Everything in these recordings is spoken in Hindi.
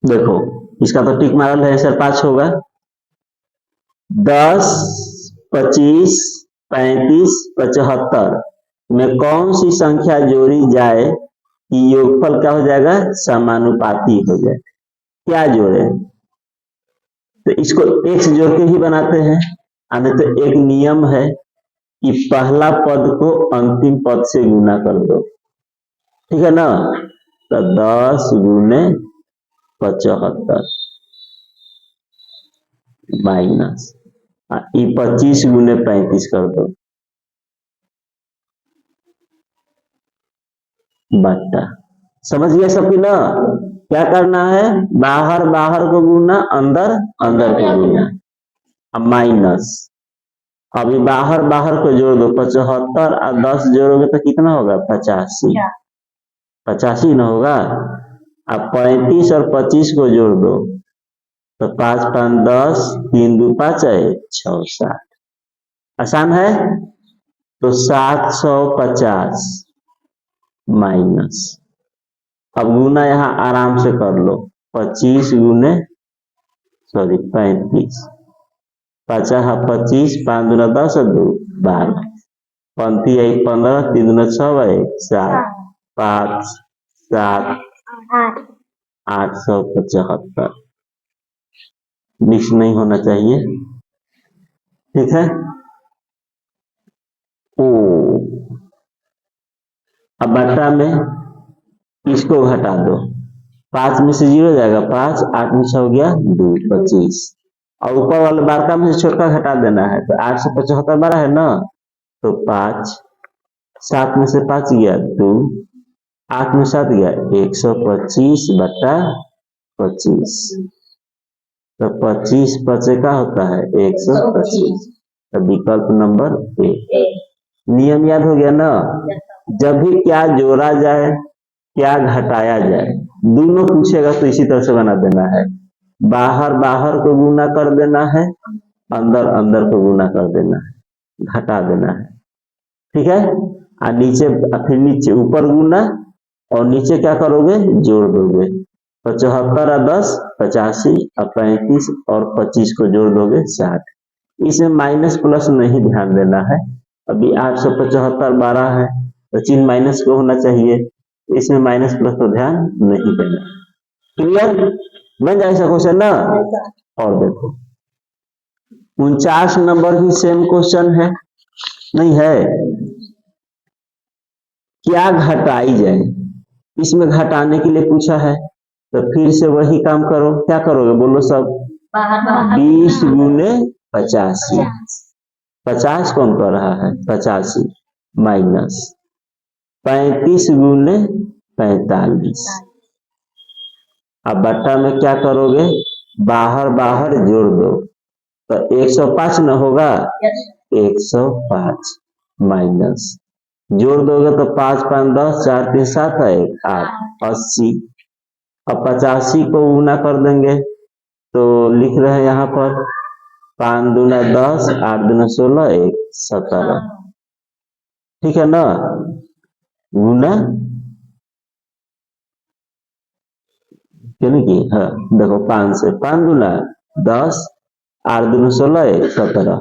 देखो इसका तो टिक मारल है, सर 5 होगा। 10, 25, 35, 75 में कौन सी संख्या जोड़ी जाए कि योगफल क्या हो जाएगा, समानुपाती हो जाए। क्या जोड़े, तो इसको एक से जोड़ के ही बनाते हैं। नहीं तो एक नियम है कि पहला पद को अंतिम पद से गुना कर दो, ठीक है ना। तो 10 गुने 75 माइनस 25 गुने 35 कर दो बट्टा। समझ गया सबकी ना। क्या करना है, बाहर बाहर को गुना, अंदर अंदर को गुना। अब माइनस, अभी बाहर बाहर को जोड़ दो, 75 और 10 जोड़ोगे तो कितना होगा, 85। 85 ना होगा। अब 35 और 25 को जोड़ दो तो 5 5 10, 3 2 5 है 6 7। आसान है। तो 750 माइनस, अब गुना यहाँ आराम से कर लो, 25 गुने 35, 25, 5 दूना 10 और 2 12, 15, 3 दूना 6 7, 5 7 875। मिक्स नहीं होना चाहिए, ठीक है। ओ अब बट्टा में इसको घटा दो, 5 में से 0 जाएगा 5, 8 में 6 हो गया 2, 25, और ऊपर वाले बारका में से छोटका घटा देना है। तो 8 से 75 बड़ा है ना, तो 5, 7 में से 5 गया 2, 8 में 7 गया 125 बटा 25। तो 25 बचे का होता है 125। तो विकल्प नंबर ए। नियम याद हो गया ना। जब भी क्या जोड़ा जाए, क्या घटाया जाए, दोनों पूछेगा तो इसी तरह से बना देना है। बाहर बाहर को गुना कर देना है, अंदर अंदर को गुना कर देना है, घटा देना है, ठीक है। और नीचे फिर नीचे ऊपर गुना, और नीचे क्या करोगे, जोड़ दोगे। 75 और 10 85, और 35 और 25 को जोड़ दोगे 60। इसमें माइनस प्लस नहीं ध्यान देना है। अभी 875 12 है तो चिन्ह माइनस को होना चाहिए, इसमें माइनस प्लस को ध्यान नहीं देना। क्लियर, बन जाए ऐसा क्वेश्चन ना। और देखो 49 नंबर भी सेम क्वेश्चन है, नहीं है। क्या घटाई जाए, इसमें घटाने के लिए पूछा है, तो फिर से वही काम करो। क्या करोगे बोलो सब, 20 गुने 85, 50 कौन कर रहा है 85, माइनस 35 गुने 45। अब बट्टा में क्या करोगे, बाहर बाहर जोड़ दो, तो 105 न होगा, 105 माइनस, जोड़ दोगे तो 5 5 10, 4 3 7 है 8, 80। अब 85 को गुना कर देंगे, तो लिख रहे हैं यहाँ पर 5 दूना 10, 8 दूना 16, 1 17, ठीक है ना। गुना यानी कि हाँ देखो 5 से 5 दूना 10, 8 दूना 16, 1 17,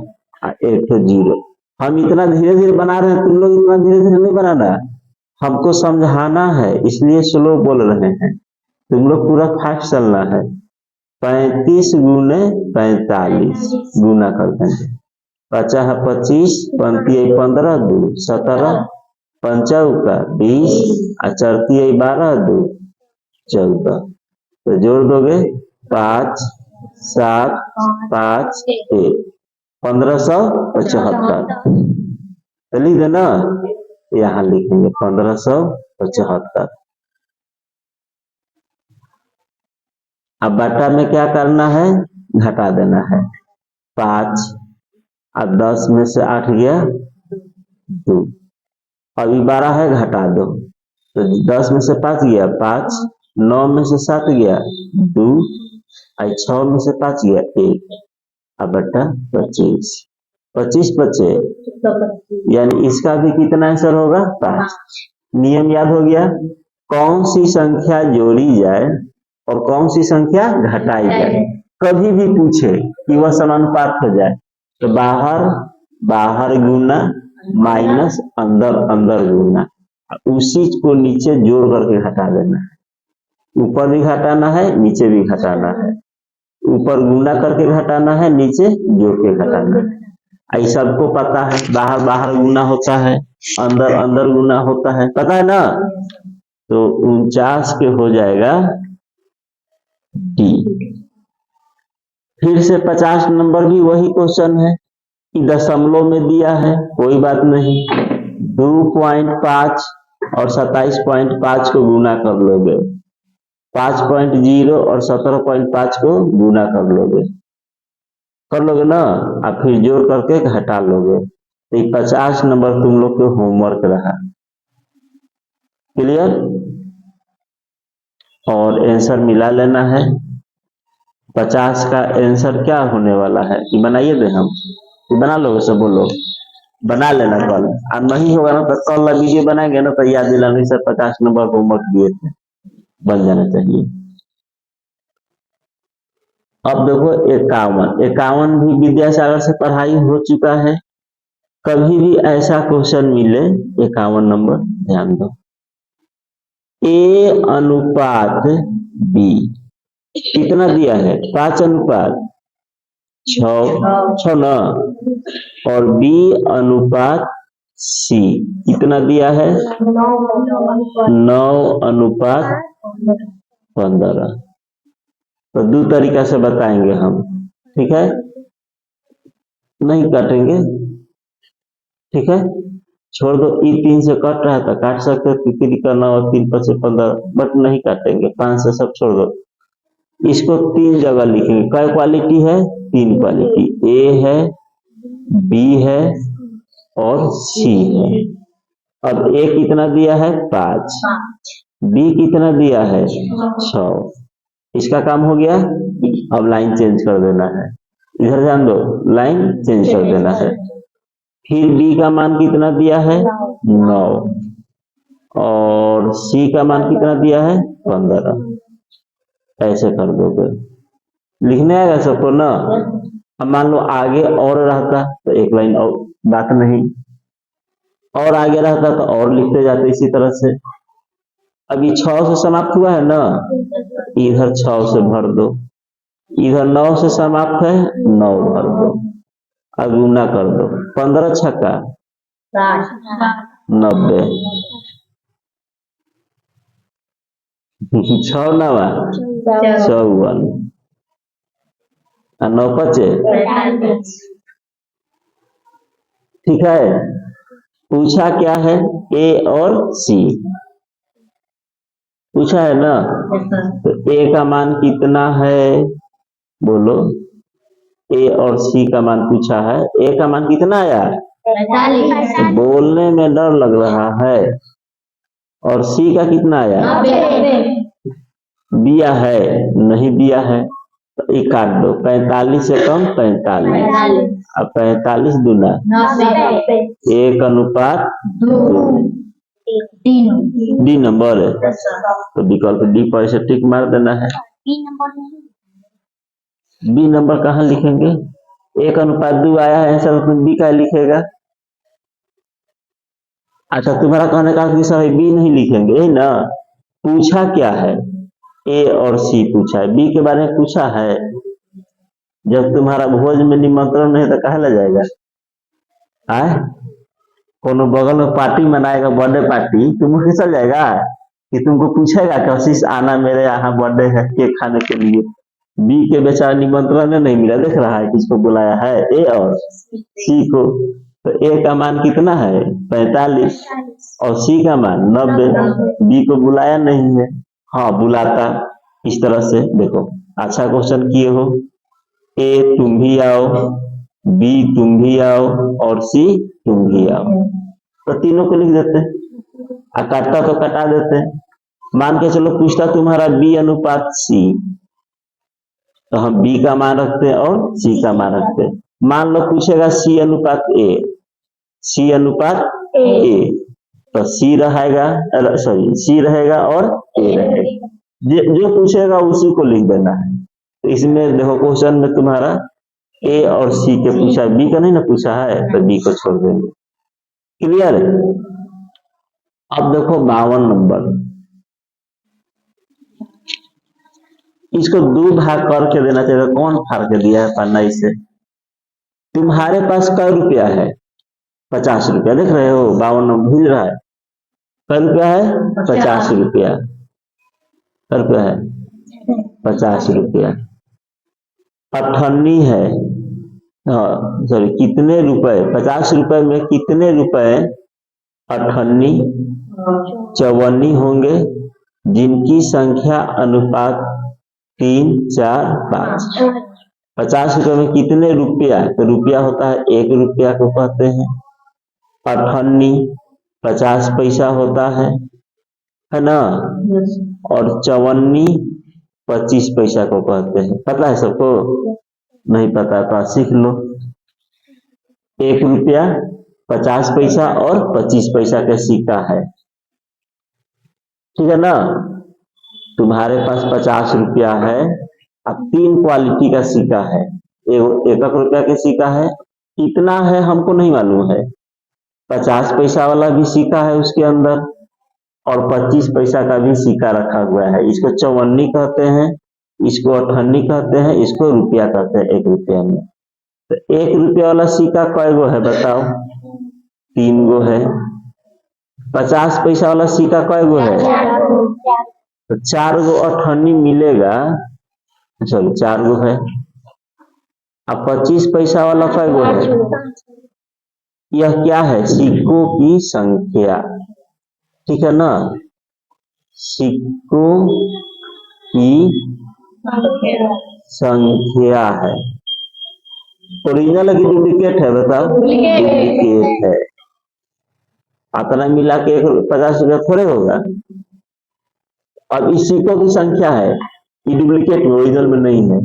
1 तो 0। हम इतना धीरे धीरे बना रहे हैं, तुम लोग इतना धीरे धीरे नहीं बनाना, हमको समझाना है इसलिए स्लो बोल रहे हैं, तुम लोग पूरा फास्ट चलना है। 35 गुने 45 गुना कर देंगे, 50 25, 15 2 17, 5 20, 4 12 2 14। तो जोड़ दोगे 5 7 5 1, 1575। तो लिख देना, यहाँ लिखेंगे 1575। अब बटा में क्या करना है, घटा देना है। 5 और 10 में से 8 गया 2, अभी 12 है घटा दो, तो 10 में से 5 गया 5, 9 में से 7 गया 2, और 6 में से 5 गया 1, अब बटा 25, 25 बचे, यानी इसका भी कितना आंसर होगा 5। नियम याद हो गया, कौन सी संख्या जोड़ी जाए और कौन सी संख्या घटाई जाए। कभी भी पूछे कि वह समानुपात हो जाए तो बाहर बाहर गुना माइनस अंदर अंदर गुना, उसी को नीचे जोड़ करके घटा देना है। ऊपर भी घटाना है नीचे भी घटाना है, ऊपर गुना करके घटाना है नीचे जोड़ के घटाना है। ऐसा सबको पता है, बाहर बाहर गुना होता है अंदर अंदर गुना होता है, पता है ना। तो 49 के हो जाएगा डी। फिर से 50 नंबर भी वही क्वेश्चन है कि दशमलव में दिया है, कोई बात नहीं, 2.5 और 27.5 को गुना कर लोगे, 5.0 और 17.5 को गुना कर लोगे ना, और फिर जोड़ करके घटा लोगे। तो 50 नंबर तुम लोग के होमवर्क रहा। क्लियर? और आंसर मिला लेना है। 50 का आंसर क्या होने वाला है कि बनाइए दे हम, बना लोगे सब, बोलो बना लेना कल, और नहीं होगा ना तो कल वीडियो बनाएंगे ना तो याद दिलाने से 50 नंबर होमवर्क दिए थे, बन जाना चाहिए। अब देखो 51 भी विद्यासागर से पढ़ाई हो चुका है। कभी भी ऐसा क्वेश्चन मिले 51 नंबर ध्यान दो, ए अनुपात बी कितना दिया है, 5 अनुपात 6 ना, और बी अनुपात सी कितना दिया है, 9 अनुपात 15। तो दो तरीका से बताएंगे हम, ठीक है, नहीं काटेंगे, ठीक है, छोड़ दो। ई 3 से कट रहा था, काट सकते कितनी करना हो, 3 5 से 15, बट नहीं काटेंगे, 5 से सब छोड़ दो। इसको 3 जगह लिखेंगे, क्या क्वालिटी है, 3 क्वालिटी, ए है, बी है और सी है। अब ए कितना दिया है, 5, बी कितना दिया है, 6, इसका काम हो गया। अब लाइन चेंज कर देना है, इधर ध्यान दो, लाइन चेंज कर देना है। फिर बी का मान कितना दिया है, 9, और सी का मान कितना दिया है, 15। ऐसे कर दोगे, लिखने आएगा सबको ना। अब मान लो आगे और रहता तो एक लाइन और, बात नहीं, और आगे रहता तो और लिखते जाते इसी तरह से। अभी 6 से समाप्त हुआ है ना, इधर 6 से भर दो, इधर 9 से समाप्त है, 9 भर दो, अब गुना कर दो, 15 छक्का 90, 6 नवा 54, 9 5 ठीक है। पूछा क्या है, ए और सी पूछा है ना, तो ए का मान कितना है, बोलो, ए और सी का मान पूछा है, ए का मान कितना आया, 45, बोलने में डर लग रहा है, और सी का कितना आया, दिया है नहीं दिया है, तो ये काट दो, 45 से कम 45, अब 45 दूना 1 अनुपात 2, डी नंबर है, तो विकल्प डी पर से टिक मार देना है। बी नंबर कहाँ लिखेंगे, 1 अनुपात 2 आया है आंसर, तुम बी का लिखेगा। अच्छा, तुम्हारा कहने का विषय बी नहीं लिखेंगे, है ना। पूछा क्या है, ए और सी पूछा है, बी के बारे में पूछा है। जब तुम्हारा भोज में निमंत्रण नहीं तो कहा ले जाएगा, आए कोनो बगल में पार्टी मनाएगा, बर्थडे पार्टी, तुम चल जाएगा कि तुमको पूछेगा कि आशीष आना मेरे यहाँ बर्थडे है केक खाने के लिए। बी के बेचारा निमंत्रण नहीं मिला, देख रहा है किसको बुलाया है, ए और सी को। तो ए का मान कितना है, 45, और सी का मान 90, बी को बुलाया नहीं है, हाँ बुलाता। इस तरह से देखो, अच्छा क्वेश्चन किए हो, ए तुम भी आओ, बी तुम भी आओ, और सी तुम भी आओ, तो तीनों को लिख देते, काटता तो कटा देते। मान के चलो पूछता तुम्हारा बी अनुपात सी, तो हम बी का मान रखते हैं और सी का मान रखते हैं। मान लो पूछेगा सी अनुपात ए, सी अनुपात ए, तो सी रहेगा, सॉरी सी रहेगा और ए रहेगा, जो पूछेगा उसी को लिख देना है। तो इसमें देखो क्वेश्चन में तुम्हारा ए और सी के पूछा, बी का नहीं ना पूछा है, तो बी को छोड़ देंगे। क्लियर है? अब देखो 52 नंबर, इसको दो भाग करके देना चाहिए। कौन फाड़ के दिया है पन्ना इसे? तुम्हारे पास कै रुपया है? 50 रुपया। देख रहे हो 52 नंबर हिल रहा है। कै रुपया है? 50 रुपया। कै रुपया है? 50 रुपया। अठन्नी है, सॉरी कितने रुपए? 50 रुपए में कितने रुपए अठन्नी चौवन्नी होंगे जिनकी संख्या अनुपात 3, 4, 5। 50 रुपए में कितने रुपया? तो रुपया होता है 1 रुपया को कहते हैं। अठन्नी 50 पैसा होता है ना? और चौवन्नी 25 पैसा को कहते हैं। पता है सबको? नहीं पता तो सीख लो। 1 रुपया 50 पैसा और 25 पैसा का सिक्का है, ठीक है ना? तुम्हारे पास 50 रुपया है, अब 3 क्वालिटी का सिक्का है। 1 रुपया का सिक्का है, कितना है हमको नहीं मालूम है। 50 पैसा वाला भी सिक्का है उसके अंदर, और 25 पैसा का भी सिक्का रखा हुआ है। इसको चौवन्नी कहते हैं, इसको अठन्नी कहते हैं, इसको रुपया कहते हैं 1 रुपया में। तो 1 रुपया वाला सिक्का कै गो है बताओ? 3 गो है। 50 पैसा वाला सिक्का कै गो है? तो 4 गो अठन्नी मिलेगा, चलो 4 गो है। अब 25 पैसा वाला कै गो है? यह क्या है? सिक्कों की संख्या, ठीक है ना? सिक्कों की संख्या है। ओरिजिनल है कि डुप्लीकेट है बताओ? डुप्लीकेट है। इतना मिला के 50 रुपया थोड़े होगा। अब इस सिक्कों की संख्या है, ये डुप्लीकेट में, ओरिजिनल में नहीं है।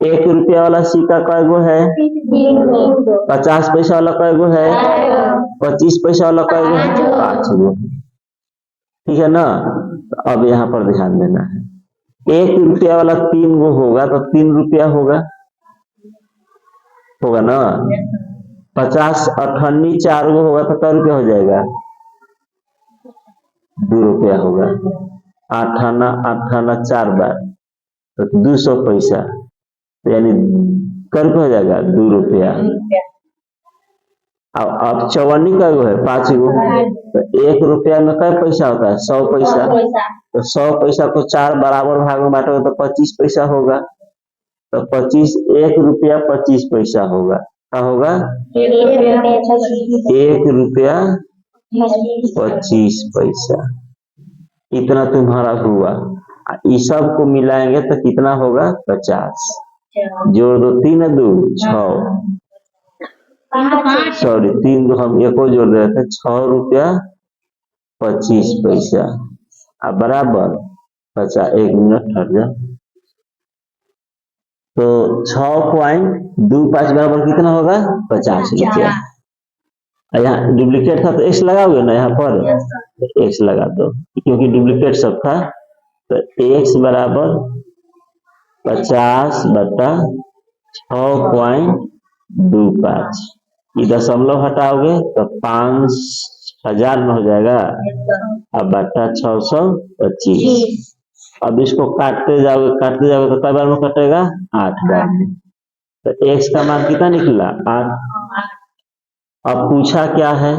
1 रुपया वाला सिक्का कै गो है? 50 पैसा वाला कै गो है? 25 पैसा वाला कै गो है? 5 गो, ठीक है ना? अब यहाँ पर ध्यान देना है। 1 रुपया वाला 3 गो होगा तो 3 रुपया होगा ना? 50 अठन्नी 4 गो होगा तो कै रुपया हो जाएगा? 2 रुपया होगा। 8 आना 4 बार तो 200 पैसा, यानी कै रुपया हो जाएगा? 2 रुपया। अब चौवन्नी कै गो है? 5 गो। तो 1 रुपया में कै पैसा होता है? 100 पैसा। तो 100 पैसा को 4 बराबर भाग में बांटोगे तो 25 पैसा होगा। तो 25 1 रुपया 25 पैसा होगा। क्या होगा? 1 रुपया 25 पैसा। इतना तुम्हारा हुआ। इस सब को मिलाएंगे तो कितना होगा? 50। जोड़ दो, 3 2 6, सॉरी 3 दो हम एक और जोड़ रहे थे, 6 रुपया 25 पैसा। अब बराबर 50, 1 मिनट हट जा। तो 6.25 बराबर कितना होगा? 50 रुपया। यहाँ डुप्लीकेट था तो एक्स लगाओगे ना, यहाँ पर एक्स लगा दो क्योंकि डुप्लीकेट सब था। तो एक्स बराबर 50 बटा 6.25। ये दशमलव हटाओगे तो 5000 में हो जाएगा। अब बटा 625। अब इसको काटते जाओगे तो कई बार में कटेगा? 8 बार में। तो एक्स का मान कितना निकला? 8। अब पूछा क्या है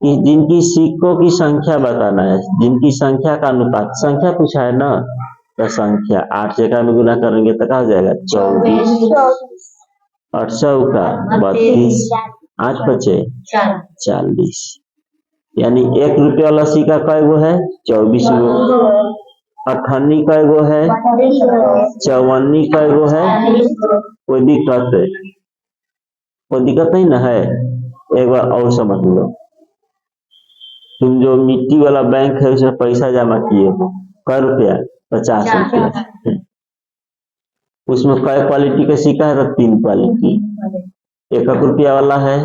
कि जिनकी सिक्कों की संख्या बताना है, जिनकी संख्या का अनुपात, संख्या पूछा है ना, तो संख्या 8 से में गुना करेंगे तो क्या हो जाएगा? 24। 8 चौका 32, 8 बचे 40। यानी 1 रुपया वाला सिक्का कै गो है? 24 गो। अठन्नी कै गो है? 54 कै गो है? कोई दिक्कत नहीं ना है? एक बार और समझ लो, तुम जो मिट्टी वाला बैंक है उसमें पैसा जमा किए हो, कै रुपया? 50 रुपया। उसमें कै क्वालिटी का सिक्का है? तो 3 क्वालिटी। 1 रुपया वाला है,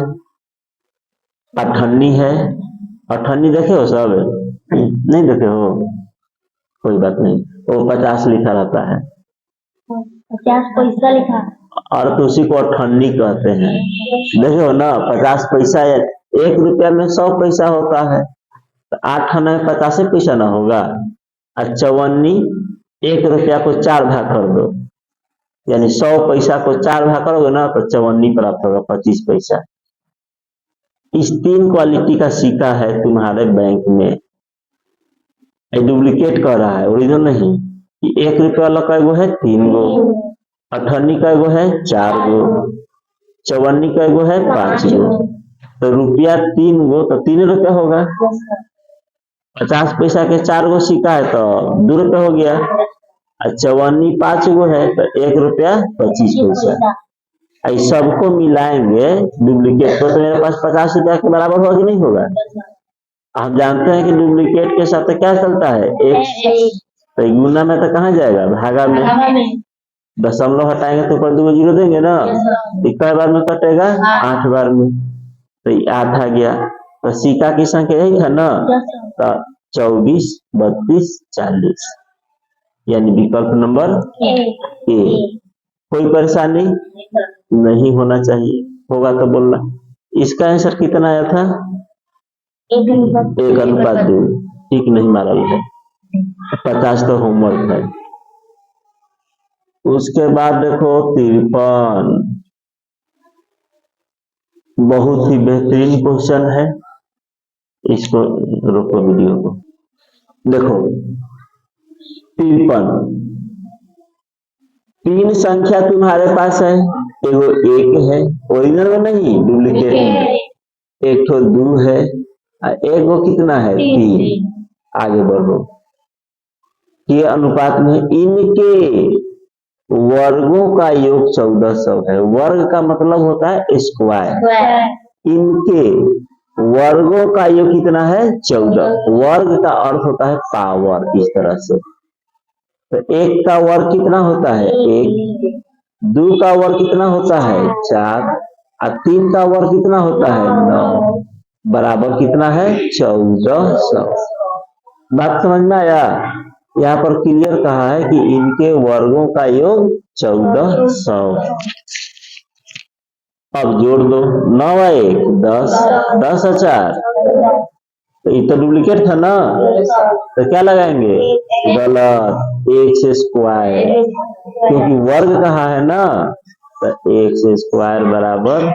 अठन्नी है। अठन्नी देखे हो सब? नहीं देखे हो? कोई बात नहीं, वो 50 लिखा रहता है 50 पैसा लिखा। और तो उसी को अठन्नी कहते हैं। देखो ना, 50 पैसा या 1 रुपया में 100 पैसा होता है, तो 8 आना में 50 पैसा ना होगा। और चौवन्नी, 1 रुपया को 4 भाग कर दो, यानी 100 पैसा को 4 भाग करोगे ना तो चौवन्नी प्राप्त होगा, 25 पैसा। इस 3 क्वालिटी का सिक्का है तुम्हारे बैंक में। डुप्लीकेट कर रहा है, ओरिजिनल नहीं। कि 1 रुपया वाला कै गो है? 3 गो। अठन्नी कै गो है? 4 गो। चौवन्नी कै गो है? 5 गो। तो रुपया 3 गो तो 3 रुपया होगा। 50 पैसा के 4 गो सिक्का है तो 2 रुपया हो गया। और चौवन्नी 5 गो है तो 1 रुपया 25 पैसा। इस सबको मिलाएंगे डुप्लीकेट को तो मेरे पास 50 रुपया के बराबर होगा कि नहीं होगा? आप जानते हैं कि डुप्लीकेट के साथ क्या चलता है? एक। तो गुना में तो कहाँ जाएगा? भागा में। दशमलव हटाएंगे तो ऊपर 2 जीरो देंगे ना, कितने बार में कटेगा? 8 बार में। तो 8 आ गया। तो सिक्का की संख्या यही था ना, तो 24, 32, 40, यानी विकल्प नंबर ए। कोई परेशानी नहीं होना चाहिए, होगा तो बोलना। इसका आंसर कितना आया था? 1:2। ठीक नहीं मारल है, 50 तो होमवर्क है। उसके बाद देखो 53, बहुत ही बेहतरीन क्वेश्चन है। इसको रोको वीडियो को। देखो 53, 3 संख्या तुम्हारे पास है, एगो 1 है, ओरिजिनल में नहीं, डुप्लीकेट में। एक तो 2 है, एक वो कितना है? 3। आगे बढ़ो। ये अनुपात में इनके वर्गों का योग 1400 है। वर्ग का मतलब होता है स्क्वायर। इनके वर्गों का योग कितना है? 14। वर्ग का अर्थ होता है पावर, इस तरह से। तो 1 का वर्ग कितना होता है? 1। 2 का वर्ग कितना होता है? 4। और 3 का वर्ग कितना होता है? 9। बराबर कितना है? 1400। बात समझ में आया? यहाँ पर क्लियर कहा है कि इनके वर्गों का योग 1400। अब जोड़ दो, 9 1 10, 10 और 4, तो ये तो डुप्लीकेट था ना, तो क्या लगाएंगे? गलत, 1 से स्क्वायर, क्योंकि वर्ग कहा है ना, तो 1 से स्क्वायर बराबर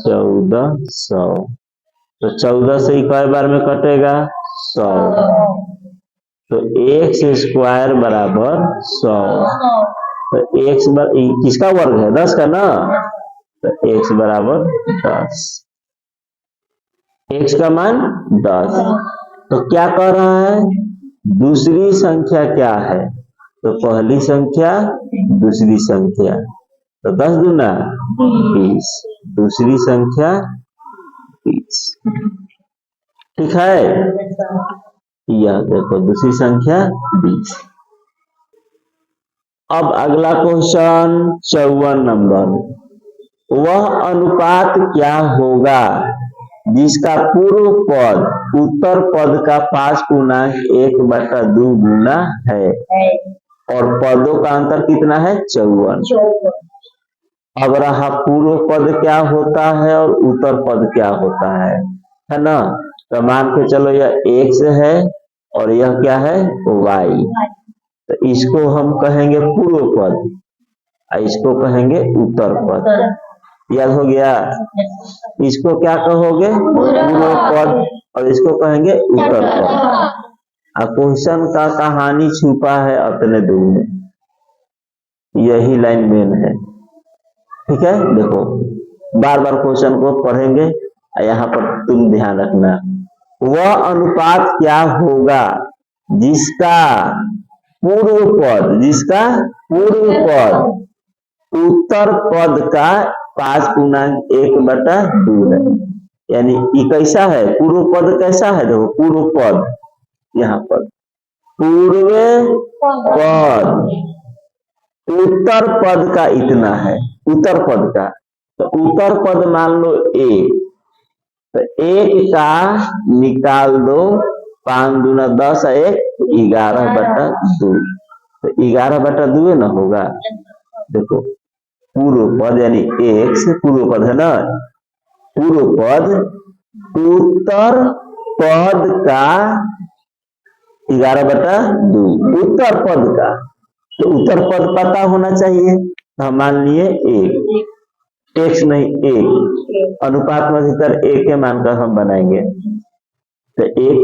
1400। तो 14 से ही कई बार में कटेगा? 100। तो 1 से स्क्वायर बराबर 100। तो x किसका वर्ग है? 10 का ना, तो x बराबर 10। x का मान 10। तो क्या कह रहा है? दूसरी संख्या क्या है? तो पहली संख्या, दूसरी संख्या, तो 10 दूना 20, दूसरी संख्या 20। ठीक है, यह देखो दूसरी संख्या 20। अब अगला क्वेश्चन 54 नंबर। वह अनुपात क्या होगा जिसका पूर्व पद उत्तर पद का 5 पूर्णांक 1/2 गुना है और पदों का अंतर कितना है? 54। अब रहा पूर्व पद क्या होता है और उत्तर पद क्या होता है ना? तो मान के चलो यह x है और यह क्या है? y। तो इसको हम कहेंगे पूर्व पद और इसको कहेंगे उत्तर पद। याद हो गया? इसको क्या कहोगे? पूर्व पद, और इसको कहेंगे उत्तर पद। क्वेश्चन का कहानी छुपा है अपने दूर में, यही लाइन मेन है। ठीक है, देखो बार बार क्वेश्चन को पढ़ेंगे, यहाँ पर तुम ध्यान रखना। वह अनुपात क्या होगा जिसका पूर्व पद उत्तर पद का 5 पूर्णांक 1/2 है। यानी ये कैसा है? पूर्व पद कैसा है? देखो पूर्व पद, यहाँ पर पूर्व पद उत्तर पद का इतना है, उत्तर पद का। तो उत्तर पद मान लो 1, तो 1 का निकाल दो, 5 दूना 10 1 11/2, तो 11/2 ना होगा। देखो पूर्व पद यानी x पूर्व पद है ना, पूर्व पद उत्तर पद का 11/2, उत्तर पद का, तो उत्तर पद पता होना चाहिए। हम मान लिए 1, x नहीं 1, अनुपात में अधिकतर 1 के मानकर हम बनाएंगे, तो 1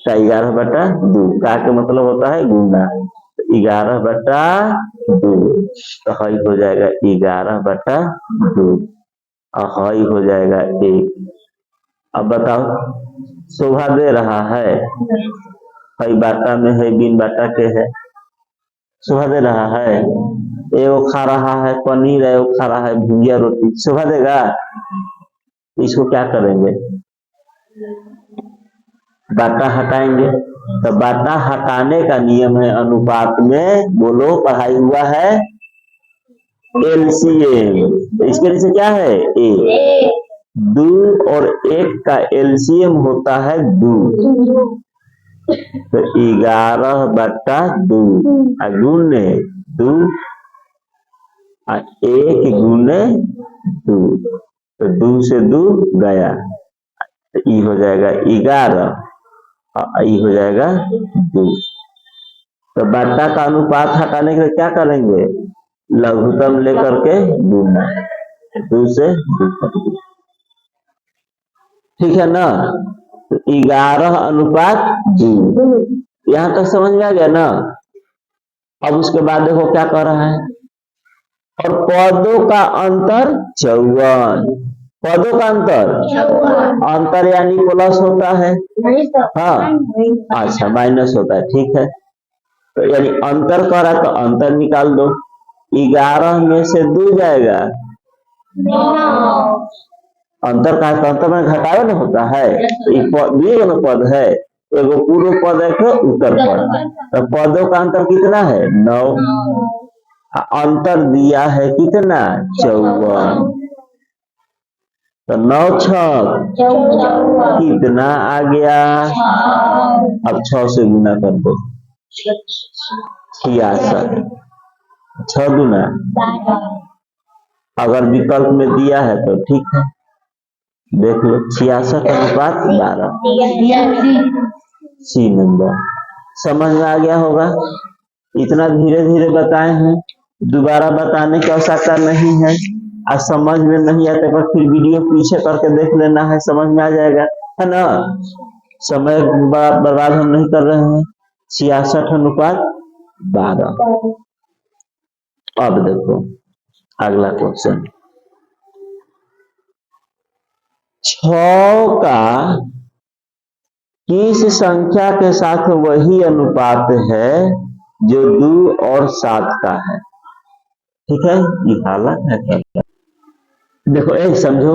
का 11/2 का के मतलब होता है गुना, तो 11/2, तो हई हो जाएगा 11/2 और हई हो जाएगा 1। अब बताओ शोभा दे रहा है, हई बाटा में है, बिन बाटा के है, शोभा दे रहा है। एगो खा रहा है पनीर, एगो खा रहा है भुजिया रोटी, शोभा देगा? इसको क्या करेंगे, बाटा हटाएंगे। तो बाटा हटाने का नियम है अनुपात में, बोलो पढ़ाई हुआ है एलसीएम, तो इसके नीचे क्या है ए, 2 और 1 का एलसीएम होता है 2, तो 11/2 गुने 2 और 1 गुने 2, तो 2 से 2 गया, तो ई हो जाएगा 11 और ई हो जाएगा 2। तो बाटा का अनुपात हटाने के लिए क्या करेंगे, लघुत्तम लेकर के गुना, 2 से 2, ठीक है ना। तो 11/2, यहाँ तक समझ में आ गया ना। अब उसके बाद देखो क्या कर रहा है, और पदों का अंतर 54, पदों का अंतर यानी प्लस होता है, हाँ अच्छा माइनस होता है, ठीक है। तो यानी अंतर करा तो अंतर निकाल दो, 11 में से 2 जाएगा, अंतर का अंतर में घटावे ना होता है, तो पद है, एगो पूर्व पद है तो उत्तर पद, तो पदों का अंतर कितना है 9, अंतर दिया है कितना 54, तो 9 छक कितना आ गया, अब 6 से गुना कर दो, 66, 6 गुना, अगर विकल्प में दिया है तो ठीक है, देख लो 66/12, सी नंबर। समझ में आ गया होगा, इतना धीरे धीरे बताए हैं, दोबारा बताने की आवश्यकता नहीं है। आज समझ में नहीं आते पर फिर वीडियो पीछे करके देख लेना है, समझ में आ जाएगा, है ना। समय बर्बाद हम नहीं कर रहे हैं। 66/12। अब देखो अगला क्वेश्चन, 6 का किस संख्या के साथ वही अनुपात है जो 2 और 7 का है, ठीक है, ये हालत है। देखो एक समझो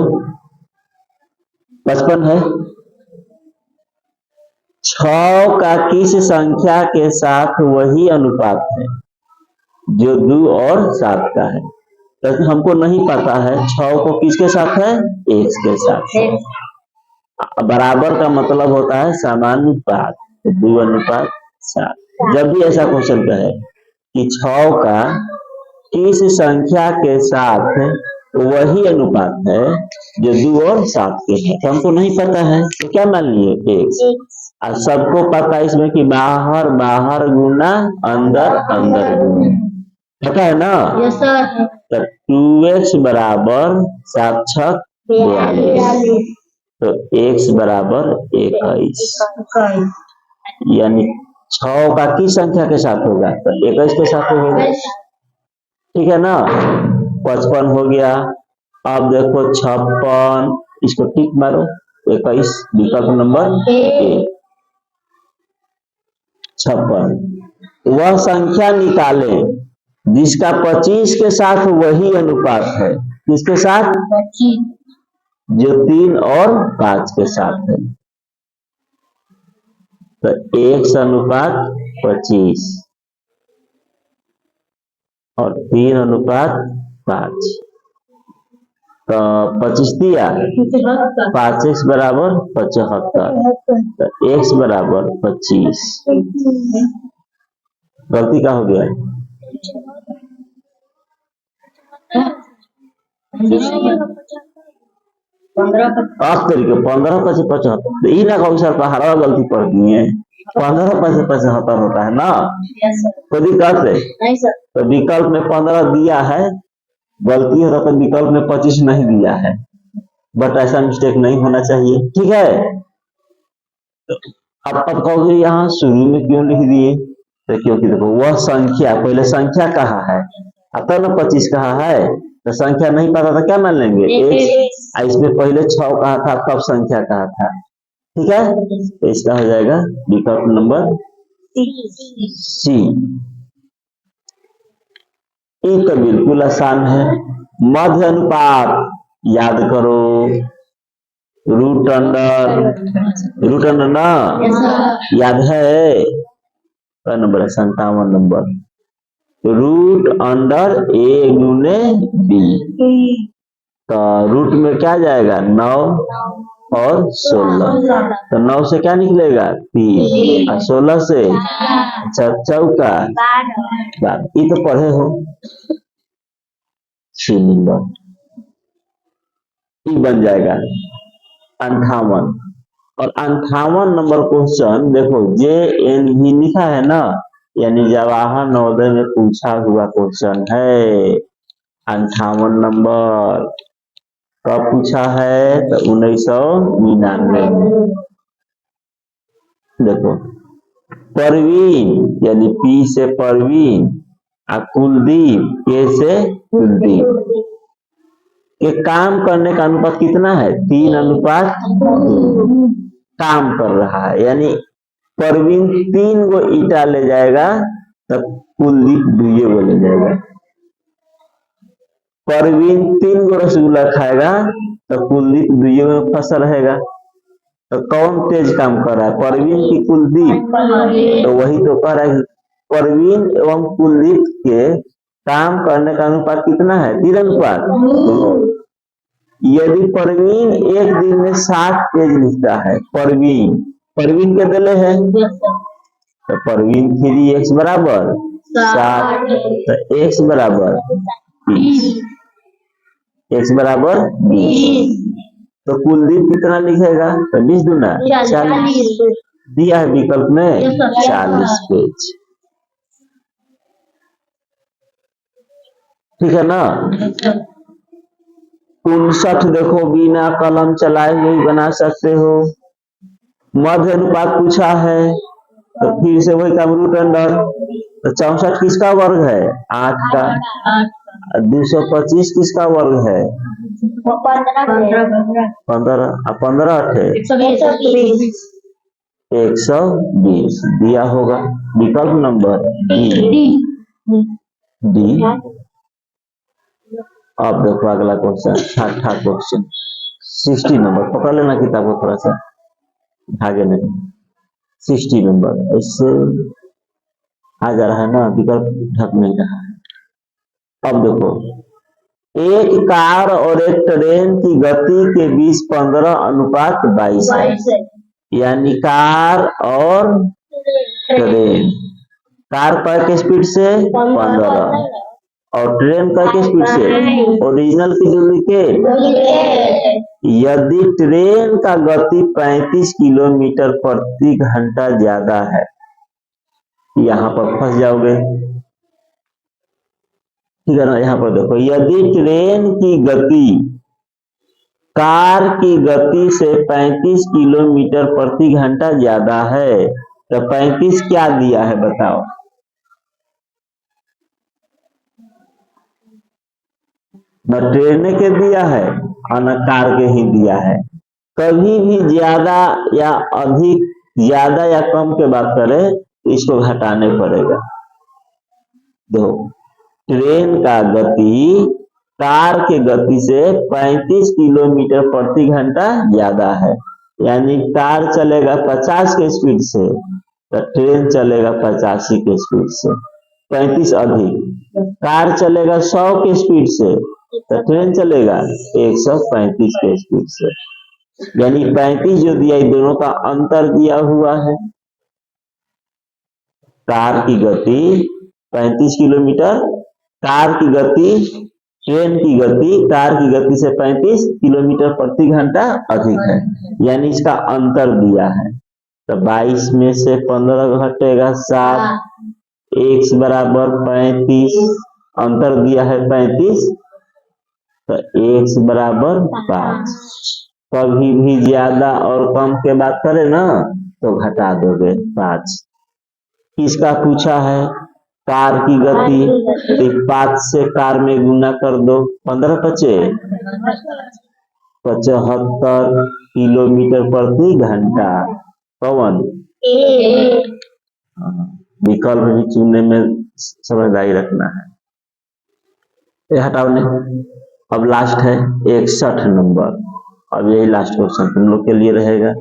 55 है, 6 का किस संख्या के साथ वही अनुपात है जो 2 और 7 का है, तो हमको नहीं पता है 6 को किसके साथ है, x के साथ है। बराबर का मतलब होता है समानुपात, 2:7। जब भी ऐसा क्वेश्चन कहे कि 6 का किस संख्या के साथ वही अनुपात है जो 2 और 7 के है, तो हमको नहीं पता है, तो क्या मान लिए x, और सबको पता है इसमें कि बाहर बाहर गुना अंदर अंदर गुना, पता है ना। Yes sir. तो 2x बराबर 7 छक 42, तो x बराबर 21, यानी 6 का किस संख्या के साथ होगा, तो 21 के साथ होगा, ठीक है ना। 55 हो गया। अब देखो 56, इसको टिक मारो, 21 विकल्प नंबर ए। 56 वह संख्या निकाले जिसका 25 के साथ वही अनुपात है, किसके साथ, जो 3 और 5 के साथ है, तो 1:25 और 3:5, तो 25 दिया, 5x बराबर 75, तो x बराबर 25। गलती का हो गया, अब तरीके 15 25 ना कौन सर पहाड़ा गलती पड़ गई है, 15 25 होता है ना, कोई दिक्कत है। तो विकल्प में 15 दिया है, गलती होता तो विकल्प में 25 नहीं दिया है, बट ऐसा मिस्टेक नहीं होना चाहिए, ठीक है। अब कहोगे यहाँ शुरू में क्यों लिख दिए, तो क्योंकि देखो वह संख्या, पहले संख्या कहा है, अब तो ना 25 कहा है, तो संख्या नहीं पता था क्या मान लेंगे एक, इसमें पहले 6 कहा था तब संख्या कहा था, ठीक है। तो इसका हो जाएगा विकल्प नंबर सी। ये तो बिल्कुल आसान है, मध्य अनुपात याद करो, रूट अंडर ना याद है, क्या नंबर है 57 नंबर, रूट अंडर ए गुने बी, तो रूट में क्या जाएगा 9 और 16, तो 9 से क्या निकलेगा 3 और 16 से चौका 12, ये तो पढ़े हो 6 नंबर, ये बन जाएगा 58। और 58 नंबर क्वेश्चन देखो जे एन भी लिखा है ना, यानी जवाहर नवोदय में पूछा हुआ क्वेश्चन है। 58 नंबर कब पूछा है, तो 1999 में। देखो परवीन यानी पी से परवीन, कुलदीप के से कुलदीप के काम करने का अनुपात कितना है 3:2 काम कर रहा है, यानी परवीन 3 गो ईटा ले जाएगा तो कुलदीप 2 गो ले जाएगा, परवीन 3 गो रसगुल्ला खाएगा तो कुलदीप 2 गो में फंसा रहेगा, तो कौन तेज काम कर रहा है परवीन की कुलदीप, तो वही तो कह रहा है परवीन एवं कुलदीप के काम करने का अनुपात कितना है 3:2। यदि परवीन एक दिन में 60 पेज लिखता है, परवीन के दिले है, तो परवीन 3x बराबर 60, तो x बराबर 20, x बराबर 20, तो कुलदीप कितना लिखेगा, तो 20 दूना 40 दिया है विकल्प में 40 पेज, ठीक है ना। 59 देखो बिना कलम चलाए हुए बना सकते हो। मध्य अनुपात पूछा है, तो फिर से वही काम रूट अंडर, तो 64 किसका वर्ग है 8 का, 225 किसका वर्ग है 15 120 दिया होगा, विकल्प नंबर डी। अब देखो अगला क्वेश्चन, छठा क्वेश्चन 60 नंबर, पकड़ लेना किताब को थोड़ा सा, भागे नहीं, 60 नंबर इससे आ जा रहा है ना, विकल्प ढक नहीं रहा है। अब देखो एक कार और एक ट्रेन की गति के बीच 15:22 है, यानी कार और ट्रेन, कार पर के स्पीड से 15 और ट्रेन का किस स्पीड से ओरिजिनल की डुप्लीकेट। यदि ट्रेन का गति 35 किलोमीटर प्रति घंटा ज्यादा है, यहाँ पर फंस जाओगे, ठीक है ना। यहाँ पर देखो यदि ट्रेन की गति कार की गति से 35 किलोमीटर प्रति घंटा ज्यादा है, तो 35 क्या दिया है बताओ, न ट्रेन के दिया है और न कार के ही दिया है। कभी भी ज्यादा या अधिक, ज्यादा या कम के बात करें इसको घटाने पड़ेगा। देखो ट्रेन का गति कार के गति से 35 किलोमीटर प्रति घंटा ज्यादा है, यानी कार चलेगा 50 के स्पीड से तो ट्रेन चलेगा 85 के स्पीड से, 35 अधिक। कार चलेगा 100 के स्पीड से तो ट्रेन चलेगा 135 के स्पीड से। यानी 35 जो दिया, इन दोनों का अंतर दिया हुआ है। कार की गति 35 किलोमीटर, कार की गति, ट्रेन की गति कार की गति से 35 किलोमीटर प्रति घंटा अधिक है, यानी इसका अंतर दिया है। तो 22 में से 15 घटेगा 7, x बराबर 35, अंतर दिया है 35, तो x बराबर 5। कभी भी ज्यादा और कम के बात करें ना तो घटा दोगे 5। किसका पूछा है? कार की गति, 5 से कार में गुना कर दो, 15 बचे 75 किलोमीटर प्रति घंटा। कौन विकल्प भी चुनने में समझदारी रखना है। ये हटाओ ने। अब लास्ट है 61 नंबर। अब यही लास्ट क्वेश्चन तुम लोग के लिए रहेगा,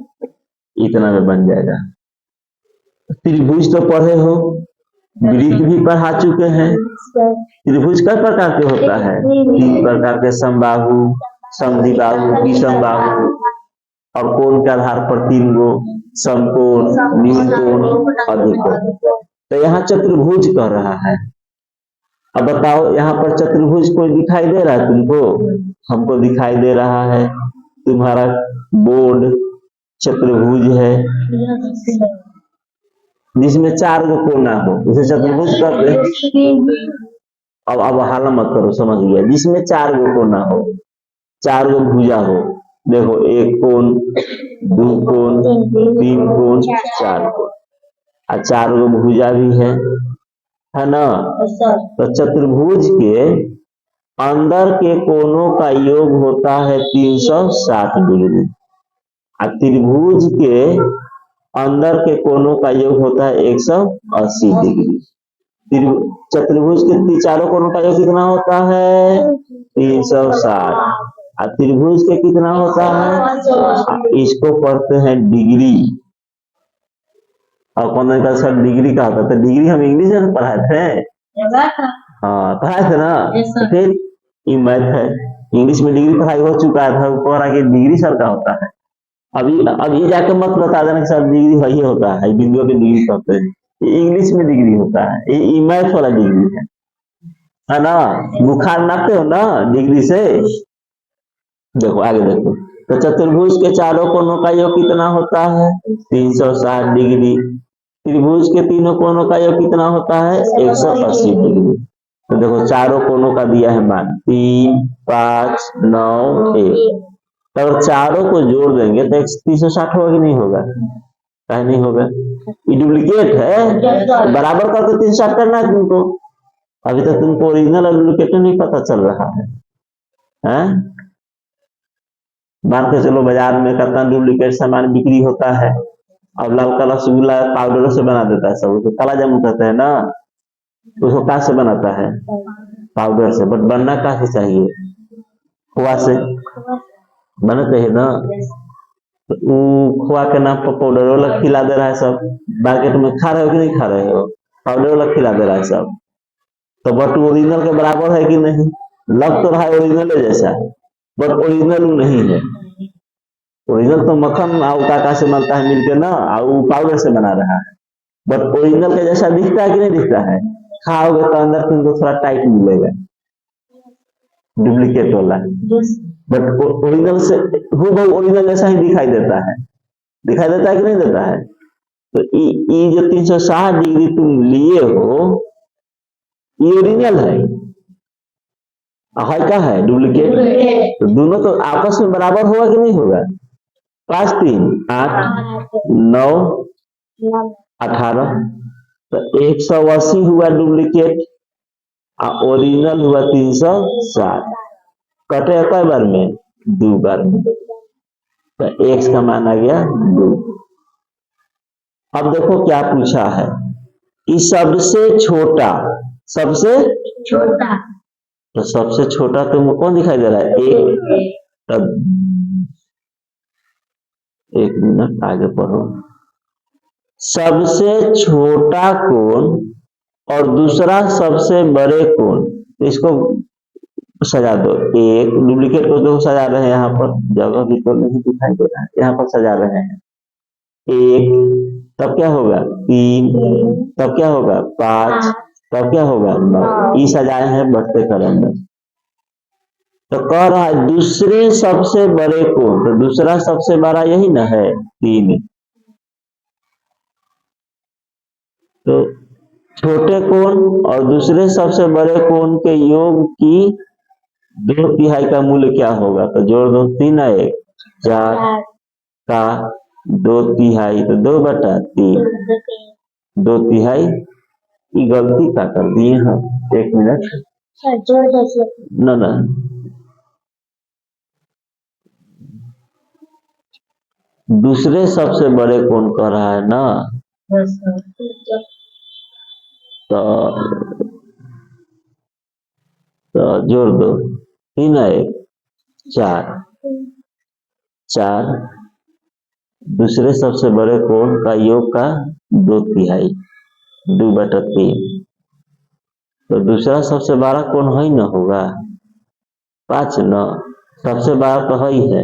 इतना में बन जाएगा। त्रिभुज तो पढ़े हो, वृत्त भी पढ़ा चुके हैं। त्रिभुज कई प्रकार के होता है? 3 प्रकार के, समबाहु, समद्विबाहु, विषमबाहु, और कोण के आधार पर 3 गो, समकोण, न्यूनकोण, अधिकोण। तो यहाँ चतुर्भुज कह रहा है। अब बताओ यहाँ पर चतुर्भुज कोई दिखाई दे रहा है तुमको? हमको दिखाई दे रहा है। तुम्हारा बोर्ड चतुर्भुज है जिसमें 4 गो कोना हो, उसे चतुर्भुज कहते हैं। अब हाला मत करो, समझ गया। जिसमें 4 गो कोना हो, 4 गो भुजा हो। देखो, 1 कोण, 2 कोण, 3 कोण, 4 कोण, और 4 गो भुजा भी है ना? तो चतुर्भुज के अंदर के कोनों का योग होता है 360 डिग्री, और त्रिभुज के अंदर के कोनों का योग होता है 180 डिग्री। चतुर्भुज के चारों कोनों का योग कितना होता है? 360। और त्रिभुज के कितना होता है? इसको पढ़ते हैं डिग्री। और कौन का सर डिग्री का होता था? डिग्री हम इंग्लिश में पढ़ाए थे। हाँ, पढ़ाए थे ना। तो फिर ये मैथ है, इंग्लिश में डिग्री पढ़ाई हो चुका था, ऊपर आके डिग्री सर का होता है। अभी जाके मत बता देना कि सर डिग्री वही होता है, बिंदुओं पे डिग्री करते हैं। ये इंग्लिश में डिग्री होता है, ये मैथ वाला डिग्री है ना? बुखार नापते हो ना डिग्री से। देखो आगे देखो, तो चतुर्भुज के चारों कोनों का योग कितना होता है? 360 डिग्री। त्रिभुज के तीनों कोनों का योग कितना होता है? 180 डिग्री। तो देखो चारों कोनों का दिया है मान 3, 5, 9, 1। तो अगर चारों को जोड़ देंगे तो 360 होगा कि नहीं होगा? कहीं नहीं होगा, ये डुप्लीकेट है। बराबर करके 360 करना है तुमको। अभी तक तुमको ओरिजिनल और डुप्लीकेट नहीं पता चल रहा है? मान के चलो बाजार में कितना डुप्लीकेट सामान बिक्री होता है। अब लाल का रसगुल्ला पाउडर से बना देता है सब, उसको काला जामुन कहते हैं ना। उसको कहाँ से बनाता है? पाउडर से। बट बनना कहाँ से चाहिए? खोआ से बनते है ना। तो खोआ के नाम पर पाउडर वाला खिला दे रहा है सब। मार्केट में खा रहे हो कि नहीं खा रहे हो? पाउडर वाला खिला दे रहा है सब। तो बट ओरिजिनल के बराबर है कि नहीं? लग तो रहा है ओरिजिनल जैसा, बट ओरिजिनल नहीं है। ओरिजिनल तो मक्खन काका से बनता है मिलके ना, और पाउडर से बना रहा है। बट ओरिजिनल के जैसा दिखता है कि नहीं दिखता है? खाओगे तो अंदर तुमको थोड़ा टाइट मिलेगा, डुप्लीकेट वाला। बट ओरिजिनल से ओरिजिनल जैसा ही दिखाई देता है। दिखाई देता है कि नहीं देता है? तो ये जो 360 डिग्री तुम लिए हो, ये ओरिजिनल है क्या है? डुप्लीकेट। तो दोनों तो आपस में बराबर होगा कि नहीं होगा? 5, 3, 8, 9, 18। तो 180 हुआ डुप्लीकेट, ओरिजिनल हुआ 360। कटे कई बार में? 2 बार में। तो x का मान आ गया 2। अब देखो क्या पूछा है कि सबसे छोटा, सबसे छोटा, तो सबसे छोटा तुमको कौन दिखाई दे रहा है? 1। तब 1 मिनट आगे पढ़ो। सबसे छोटा कोण और दूसरा सबसे बड़े कोण, इसको सजा दो। एक डुप्लीकेट को दो सजा रहे हैं, यहाँ पर जगह भी तो नहीं दिखाई दे रहा है, यहाँ पर सजा रहे हैं। एक, तब क्या होगा 3, तब क्या होगा 5, तब क्या होगा 9। ये सजाए हैं बढ़ते क्रम में। तो कह रहा है दूसरे सबसे बड़े कोण, तो दूसरा सबसे बड़ा यही ना है 3। तो छोटे कोण और दूसरे सबसे बड़े कोण के योग की 2/3 का मूल्य क्या होगा? तो जोड़ दो, 3 1 4 का 2/3 तो 2/3, 2/3। ये गलती का कर दिए हम, 1 मिनट सर जोड़ जैसे ना दूसरे सबसे बड़े कोण कह रहा है ना, तो जोड़ दो, 3 1 4 4 दूसरे सबसे बड़े कोण का योग का 2/3, 2/3। तो दूसरा सबसे बड़ा कोण है ना होगा 5 न, सबसे बड़ा तो है ही है,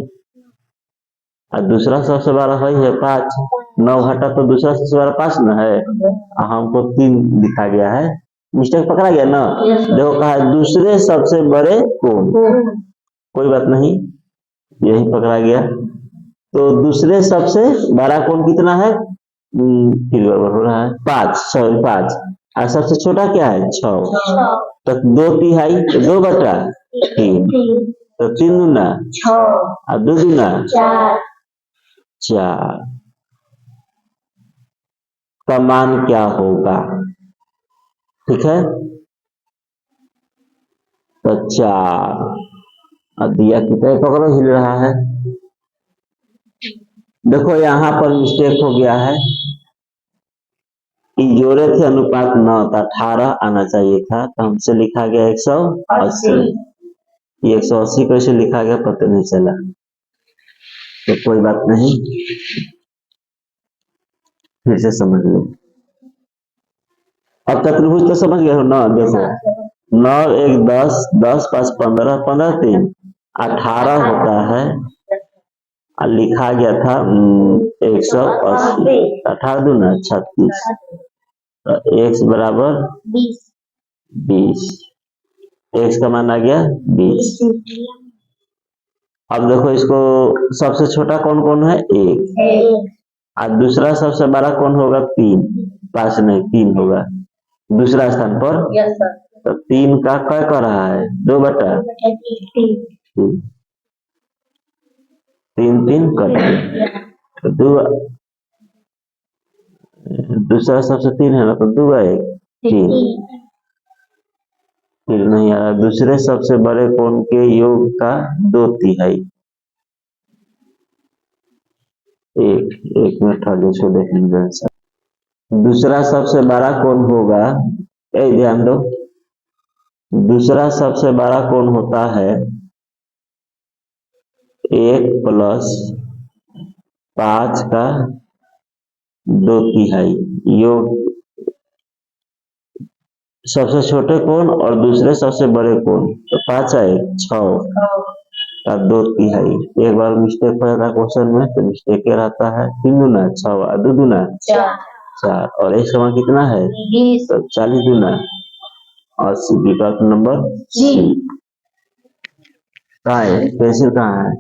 और दूसरा सबसे बड़ा है 5, 9 घटा तो दूसरा सबसे बड़ा 5 न है, हमको 3 लिखा गया है, मिस्टेक पकड़ा गया ना। देखो कहा है दूसरे सबसे बड़े कोण, कोई बात नहीं, यही पकड़ा गया। तो दूसरे सबसे बड़ा कोण कितना है? फिर गड़बड़ हो रहा है, 5, और सबसे छोटा क्या है 6, तो 2/3 तो 2/3, तो 3 दूना 6 और 2 दूना 4 का मान क्या होगा? ठीक है, तो 4 और दिया कितना पकड़ो हिल रहा है। देखो यहाँ पर मिस्टेक हो गया है, जोड़े थे अनुपात 9 था, 18 आना चाहिए था, तो हमसे लिखा गया 180। 180 कैसे लिखा गया पता नहीं चला, तो कोई बात नहीं, फिर से समझ लो। अब चतुर्भुज तो समझ गए हो ना। देखो 9 1 10, 10 5 15, 15 3 18 होता है, और लिखा गया था 180, 18 दूना 36, तो x बराबर 20, x का मान आ गया 20। अब देखो इसको सबसे छोटा कौन कौन है 1, और दूसरा सबसे बड़ा कौन होगा 3, 5 नहीं 3 होगा दूसरा स्थान पर। तो 3 का क्या कर रहा है 2/3, 3 कर तो दूसरा सबसे 3 है ना, तो 2 1 3, फिर नहीं आ रहा। दूसरे सबसे बड़े कोण के योग का 2/3, 1 मिनट इसको देख लीजिए। दूसरा सबसे बड़ा कोण होगा, ध्यान दो, दूसरा सबसे बड़ा कोण होता है 1 + 5 का 2/3 योग सबसे छोटे कोण और दूसरे सबसे बड़े कोण, तो 5 1 6 का 2/3। एक बार मिस्टेक हो जाता क्वेश्चन में, तो मिस्टेक रहता है, 3 दूना 6 और 2 दूना 4, और एक समय कितना है 20, तो 40 दूना 80। विकल्प नंबर सी कहाँ है, पेंसिल कहाँ है,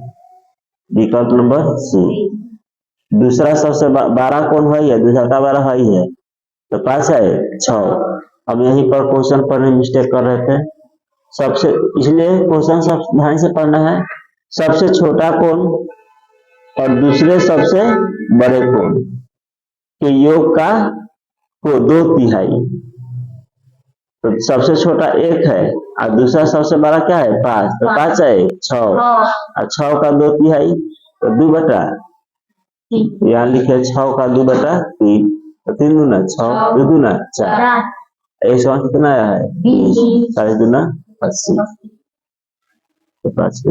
विकल्प नंबर सी। दूसरा सबसे बड़ा कौन है, दूसरा का बड़ा है, तो 5 है 6। अब यहीं पर क्वेश्चन पढ़ने मिस्टेक कर रहे थे, सबसे, इसलिए क्वेश्चन सब ध्यान से पढ़ना है। सबसे छोटा कोण और दूसरे सबसे बड़े कोण के योग का को 2/3, तो सबसे छोटा 1 है और दूसरा सबसे बड़ा क्या है 5, तो 5 है 6 और 6 का 2/3, तो 2/3, यहाँ लिखे 6 का 2/3, तो 3 दूना 6, 2 दूना 4, एक समान कितना आया है 20, 40 दूना 80, तो 5